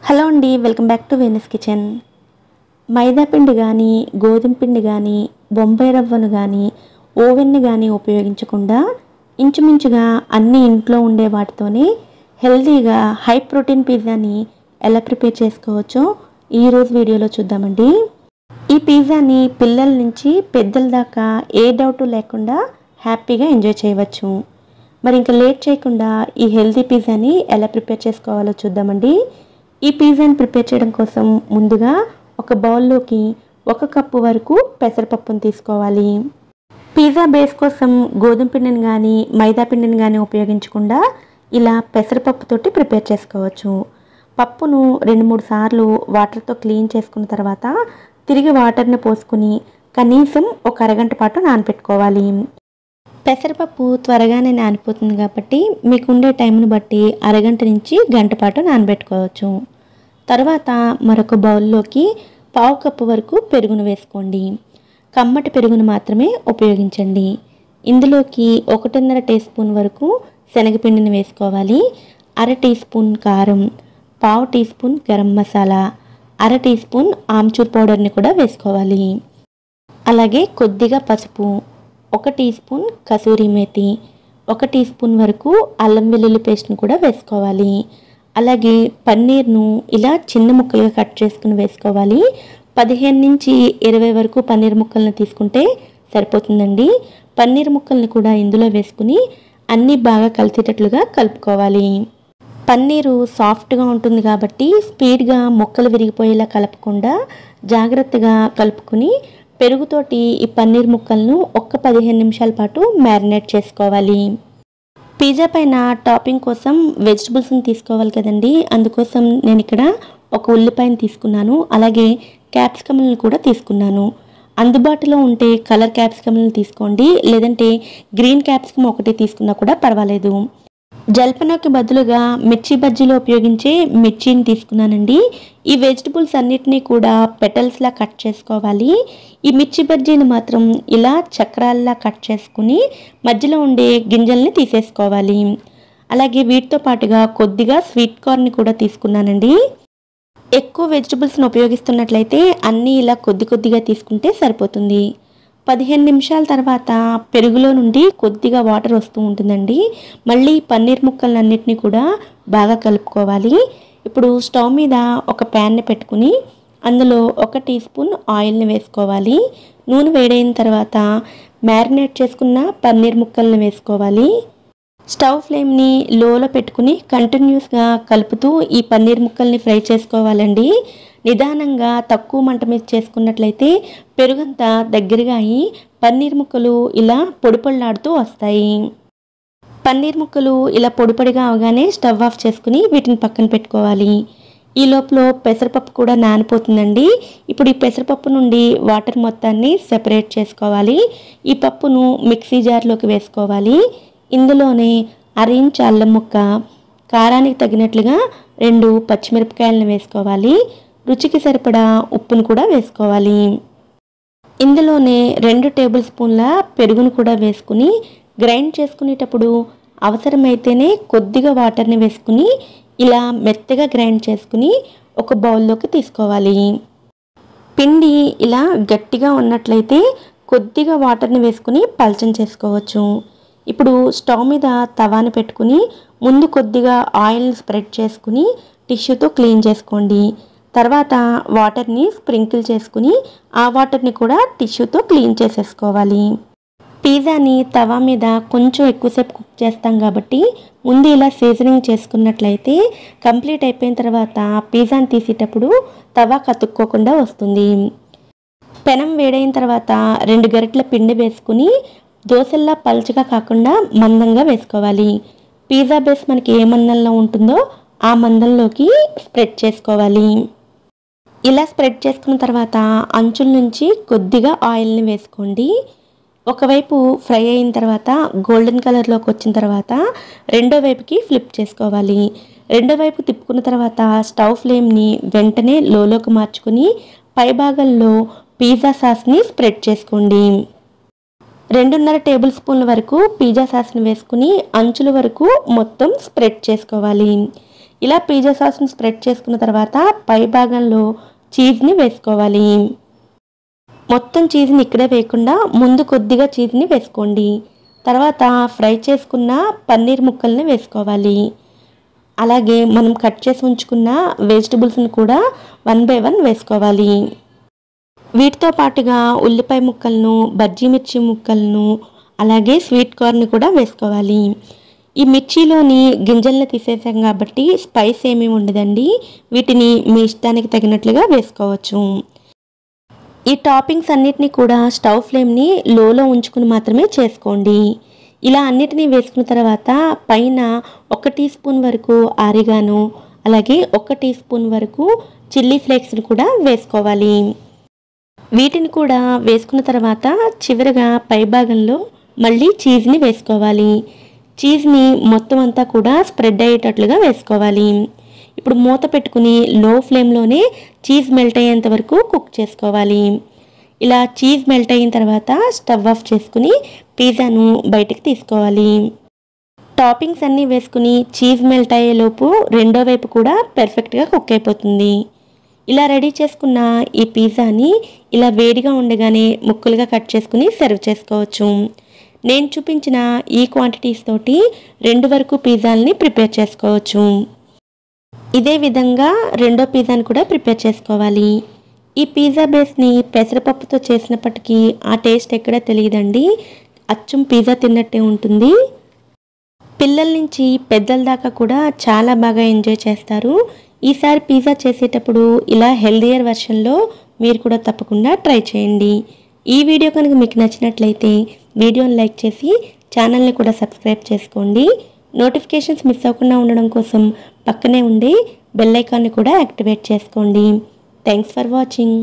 Hello అండి, welcome back to Venus kitchen. మైదా పిండి కానీ, గోధుమ పిండి కానీ, బొంబాయి రవ్వను కానీ, ఓవెన్ని కానీ ఉపయోగించకుండా ఇంచుమించుగా అన్ని ఇంట్లో ఉండే వాటితోనే హెల్తీగా హై ప్రోటీన్ పిజ్జాని ఎలా ప్రిపేర్ చేసుకోవచ్చో ఈరోజు వీడియోలో చూద్దామండి. ఈ పిజ్జాని పిల్లల నుంచి పెద్దల దాకా ఏ డౌట్ లేకుండా హ్యాపీగా ఎంజాయ్ చేయవచ్చు. మరి ఇంకా లేట్ చేయకుండా ఈ హెల్తీ పిజ్జాని ఎలా ప్రిపేర్ చేసుకోవాలో చూద్దామండి. ఈ పిజ్జాని ప్రిపేర్ చేయడం కోసం ముందుగా ఒక బౌల్లోకి 1 కప్పు వరకు పెసరపప్పును తీసుకోవాలి. పిజ్జా బేస్ కోసం గోధుమ పిండిని కానీ మైదా పిండిని కానీ ఉపయోగించకుండా ఇలా పెసరపప్పుతోటి ప్రిపేర్ చేసుకోవచ్చు. పప్పును 2-3 సార్లు వాటర్తో క్లీన్ చేసుకున్న తర్వాత తిరిగి వాటర్ని పోసుకుని కనీసం ఒక అరగంట పాటు నానబెట్టుకోవాలి. పెసరపప్పు త్వరగానే నానిపోతుంది కాబట్టి మీకు ఉండే టైంను బట్టి అరగంట నుంచి గంట పాటు నానబెట్టుకోవచ్చు. తర్వాత మరొక బౌల్లోకి 1/2 కప్పు వరకు పెరుగును వేసుకోండి. కమ్మటి పెరుగును మాత్రమే ఉపయోగించండి. ఇందులోకి 1.5 టీ స్పూన్ వరకు శనగపిండిని వేసుకోవాలి. 1/2 టీ స్పూన్ కారం, 1/2 teaspoon garam masala, 1/2 teaspoon amchur పౌడర్ని కూడా వేసుకోవాలి. అలాగే కొద్దిగా పసుపు, 1 teaspoon kasuri methi, 1 teaspoon వరకు అల్లం వెల్లుల్లి పేస్ట్ని కూడా వేసుకోవాలి. అలాగే పన్నీర్ను ఇలా చిన్న ముక్కలుగా కట్ చేసుకుని వేసుకోవాలి. 15 నుంచి 20 వరకు పన్నీర్ ముక్కలను తీసుకుంటే సరిపోతుందండి. పన్నీర్ ముక్కల్ని కూడా ఇందులో వేసుకుని అన్నీ బాగా కలిసేటట్లుగా కలుపుకోవాలి. పన్నీరు సాఫ్ట్గా ఉంటుంది కాబట్టి స్పీడ్గా ముక్కలు విరిగిపోయేలా కలపకుండా జాగ్రత్తగా కలుపుకొని పెరుగుతోటి ఈ పన్నీర్ ముక్కలను 15 నిమిషాల పాటు మ్యారినేట్ చేసుకోవాలి. పిజ్జా పైన టాపింగ్ కోసం వెజిటబుల్స్ని తీసుకోవాలి కదండి. అందుకోసం నేను ఇక్కడ ఒక ఉల్లిపాయను తీసుకున్నాను. అలాగే క్యాప్సికమ్లను కూడా తీసుకున్నాను. అందుబాటులో ఉంటే కలర్ క్యాప్సికమ్లను తీసుకోండి, లేదంటే గ్రీన్ క్యాప్సికమ్ ఒకటి తీసుకున్నా కూడా పర్వాలేదు. జల్పనోకి బదులుగా మిర్చి బజ్జీలో ఉపయోగించే మిర్చిని తీసుకున్నానండి. ఈ వెజిటబుల్స్ అన్నిటినీ కూడా పెటల్స్లా కట్ చేసుకోవాలి. ఈ మిర్చి బజ్జీని మాత్రం ఇలా చక్రాల్లా కట్ చేసుకుని మధ్యలో ఉండే గింజల్ని తీసేసుకోవాలి. అలాగే వీటితో పాటుగా కొద్దిగా స్వీట్ కార్న్ని కూడా తీసుకున్నానండి. ఎక్కువ వెజిటబుల్స్ని ఉపయోగిస్తున్నట్లయితే అన్నీ ఇలా కొద్దిగా తీసుకుంటే సరిపోతుంది. 15 నిమిషాల తర్వాత పెరుగులో నుండి కొద్దిగా వాటర్ వస్తూ ఉంటుందండి. మళ్ళీ పన్నీర్ ముక్కలన్నిటినీ కూడా బాగా కలుపుకోవాలి. ఇప్పుడు స్టవ్ మీద ఒక ప్యాన్ని పెట్టుకుని అందులో 1 టీ స్పూన్ ఆయిల్ని వేసుకోవాలి. నూనె వేడైన తర్వాత మ్యారినేట్ చేసుకున్న పన్నీర్ ముక్కల్ని వేసుకోవాలి. స్టవ్ ఫ్లేమ్ని లోలో పెట్టుకుని కంటిన్యూస్గా కలుపుతూ ఈ పన్నీర్ ముక్కల్ని ఫ్రై చేసుకోవాలండి. నిదానంగా తక్కువ మంట మీద చేసుకున్నట్లయితే పెరుగంతా దగ్గరగా అయ్యి పన్నీర్ ముక్కలు ఇలా పొడిపొడిలాడుతూ వస్తాయి. పన్నీర్ ముక్కలు ఇలా పొడిపొడిగా అవగానే స్టవ్ ఆఫ్ చేసుకుని వీటిని పక్కన పెట్టుకోవాలి. ఈ లోపల పెసరపప్పు కూడా నానిపోతుందండి. ఇప్పుడు ఈ పెసరపప్పు నుండి వాటర్ మొత్తాన్ని సెపరేట్ చేసుకోవాలి. ఈ పప్పును మిక్సీ జార్లోకి వేసుకోవాలి. ఇందులోనే 1/2 ఇంచ్ అల్లం ముక్క, కారానికి తగినట్లుగా 2 పచ్చిమిరపకాయలను వేసుకోవాలి. రుచికి సరిపడా ఉప్పును కూడా వేసుకోవాలి. ఇందులోనే 2 టేబుల్ స్పూన్ల పెరుగును కూడా వేసుకుని గ్రైండ్ చేసుకునేటప్పుడు అవసరమైతేనే కొద్దిగా వాటర్ని వేసుకుని ఇలా మెత్తగా గ్రైండ్ చేసుకుని ఒక బౌల్లోకి తీసుకోవాలి. పిండి ఇలా గట్టిగా ఉన్నట్లయితే కొద్దిగా వాటర్ని వేసుకుని పల్చం చేసుకోవచ్చు. ఇప్పుడు స్టవ్ మీద తవాని పెట్టుకుని ముందు కొద్దిగా ఆయిల్ని స్ప్రెడ్ చేసుకుని టిష్యూతో క్లీన్ చేసుకోండి. తర్వాత వాటర్ని స్ప్రింకిల్ చేసుకుని ఆ వాటర్ని కూడా టిష్యూతో క్లీన్ చేసేసుకోవాలి. పిజ్జాని తవా మీద కొంచెం ఎక్కువసేపు కుక్ చేస్తాం కాబట్టి ముందు ఇలా సీజనింగ్ చేసుకున్నట్లయితే కంప్లీట్ అయిపోయిన తర్వాత పిజ్జాని తీసేటప్పుడు తవా కతుక్కోకుండా వస్తుంది. పెనం వేడైన తర్వాత 2 గరిటెల పిండి వేసుకుని దోశల్లా పల్చగా కాకుండా మందంగా వేసుకోవాలి. పిజ్జా బేస్ మనకి ఏ మందంలో ఉంటుందో ఆ మందంలోకి స్ప్రెడ్ చేసుకోవాలి. ఇలా స్ప్రెడ్ చేసుకున్న తర్వాత అంచుల నుంచి కొద్దిగా ఆయిల్ని వేసుకోండి. ఒకవైపు ఫ్రై అయిన తర్వాత గోల్డెన్ కలర్లోకి వచ్చిన తర్వాత రెండో వైపుకి ఫ్లిప్ చేసుకోవాలి. రెండో వైపు తిప్పుకున్న తర్వాత స్టవ్ ఫ్లేమ్ని వెంటనే లోలోకి మార్చుకుని పై భాగంలో పిజ్జా సాస్ని స్ప్రెడ్ చేసుకోండి. 2.5 టేబుల్ స్పూన్ల వరకు పిజ్జా సాస్ని వేసుకుని అంచుల వరకు మొత్తం స్ప్రెడ్ చేసుకోవాలి. ఇలా పిజ్జా సాస్ని స్ప్రెడ్ చేసుకున్న తర్వాత పై భాగంలో చీజ్ని వేసుకోవాలి. మొత్తం చీజ్ని ఇక్కడే వేయకుండా ముందు కొద్దిగా చీజ్ని వేసుకోండి. తర్వాత ఫ్రై చేసుకున్న పన్నీర్ ముక్కల్ని వేసుకోవాలి. అలాగే మనం కట్ చేసి ఉంచుకున్న వెజిటబుల్స్ని కూడా 1 by 1 వేసుకోవాలి. వీటితో పాటుగా ఉల్లిపాయ ముక్కలను, బజ్జీ మిర్చి ముక్కలను, అలాగే స్వీట్ కార్న్ కూడా వేసుకోవాలి. ఈ మిర్చిలోని గింజలను తీసేసాం కాబట్టి స్పైస్ ఏమీ ఉండదండి. వీటిని మీ ఇష్టానికి తగినట్లుగా వేసుకోవచ్చు. ఈ టాపింగ్స్ అన్నిటినీ కూడా స్టవ్ ఫ్లేమ్ని లోలో ఉంచుకుని మాత్రమే చేసుకోండి. ఇలా అన్నిటినీ వేసుకున్న తర్వాత పైన 1 టీ స్పూన్ వరకు ఆరిగానో, అలాగే 1 టీ స్పూన్ వరకు చిల్లీ ఫ్లేక్స్ని కూడా వేసుకోవాలి. వీటిని కూడా వేసుకున్న తర్వాత చివరగా పై భాగంలో మళ్ళీ చీజ్ని వేసుకోవాలి. చీజ్ని మొత్తం అంతా కూడా స్ప్రెడ్ అయ్యేటట్లుగా వేసుకోవాలి. ఇప్పుడు మూత పెట్టుకుని లో ఫ్లేమ్లోనే చీజ్ మెల్ట్ అయ్యేంత వరకు కుక్ చేసుకోవాలి. ఇలా చీజ్ మెల్ట్ అయిన తర్వాత స్టవ్ ఆఫ్ చేసుకుని పిజ్జాను బయటికి తీసుకోవాలి. టాపింగ్స్ అన్నీ వేసుకుని చీజ్ మెల్ట్ అయ్యేలోపు రెండో వైపు కూడా పర్ఫెక్ట్గా కుక్ అయిపోతుంది. ఇలా రెడీ చేసుకున్న ఈ పిజ్జాని ఇలా వేడిగా ఉండగానే ముక్కలుగా కట్ చేసుకుని సర్వ్ చేసుకోవచ్చు. నేను చూపించిన ఈ క్వాంటిటీస్ తోటి 2 వరకు పిజ్జాలని ప్రిపేర్ చేసుకోవచ్చు. ఇదే విధంగా రెండో పిజ్జాని కూడా ప్రిపేర్ చేసుకోవాలి. ఈ పిజ్జా బేస్ని పెసరపప్పుతో చేసినప్పటికీ ఆ టేస్ట్ ఎక్కడా తెలియదండి. అచ్చం పిజ్జా తిన్నట్టే ఉంటుంది. పిల్లల నుంచి పెద్దల దాకా కూడా చాలా బాగా ఎంజాయ్ చేస్తారు. ఈసారి పిజ్జా చేసేటప్పుడు ఇలా హెల్దియర్ వెర్షన్లో మీరు కూడా తప్పకుండా ట్రై చేయండి. ఈ వీడియో కనుక మీకు నచ్చినట్లయితే వీడియోని లైక్ చేసి ఛానల్ని కూడా సబ్స్క్రైబ్ చేసుకోండి. నోటిఫికేషన్స్ మిస్ అవ్వకుండా ఉండడం కోసం పక్కనే ఉండే బెల్ ఐకాన్ని కూడా యాక్టివేట్ చేసుకోండి. Thanks for watching.